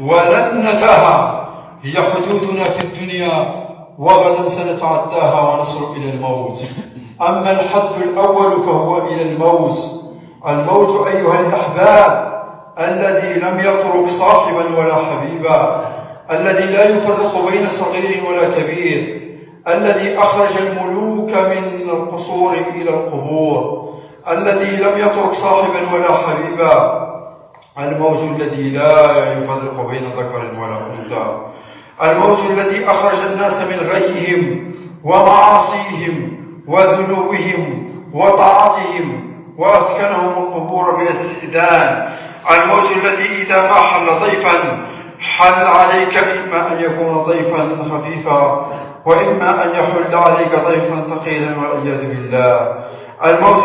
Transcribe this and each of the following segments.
ولن نتاها، هي حدودنا في الدنيا وغدا سنتعداها ونصل إلى الموت. أما الحد الأول فهو إلى الموت. الموت أيها الأحباب الذي لم يترك صاحبا ولا حبيبا، الذي لا يفرق بين صغير ولا كبير، الذي أخرج الملوك من القصور إلى القبور، الذي لم يترك صاحبا ولا حبيبا، الموت الذي لا يفرق بين ذكر ولا أنثى، الموت الذي أخرج الناس من غيهم ومعاصيهم وذنوبهم وطاعتهم وأسكنهم القبور بالاستئذان، الموت الذي إذا ما حل ضيفا حل عليك إما أن يكون ضيفا خفيفا وإما أن يحل عليك ضيفا ثقيلا والعياذ بالله. الموت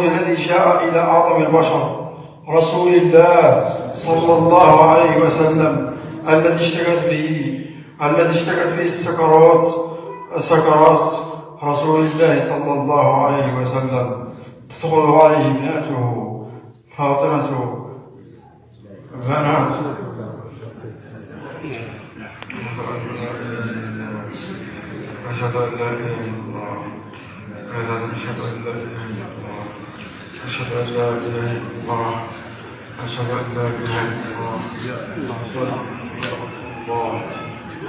الذي جاء إلى أعظم البشر رسول الله صلى الله عليه وسلم، الذي اشتكت به سكرات رسول الله صلى الله عليه وسلم، تدخل عليه ابنته فاطمة بنات أشهد أن لا إله إلا الله، أشهد أن لا إله إلا الله، أشهد أن لا إله إلا الله، أشهد أن لا إله إلا الله، أشهد أن لا إله إلا الله، أشهد أن محمدا رسول الله،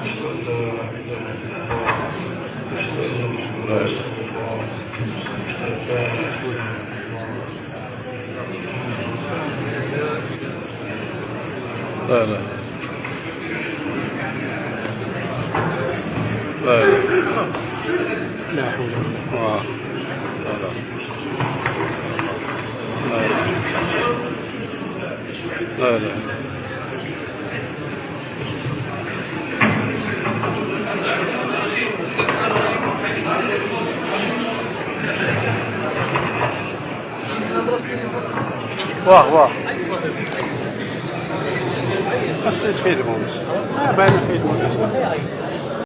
أشهد أن لا إله إلا الله. لا لا لا لا حول لا لا لا واه بس الفيلم بعد الفيلم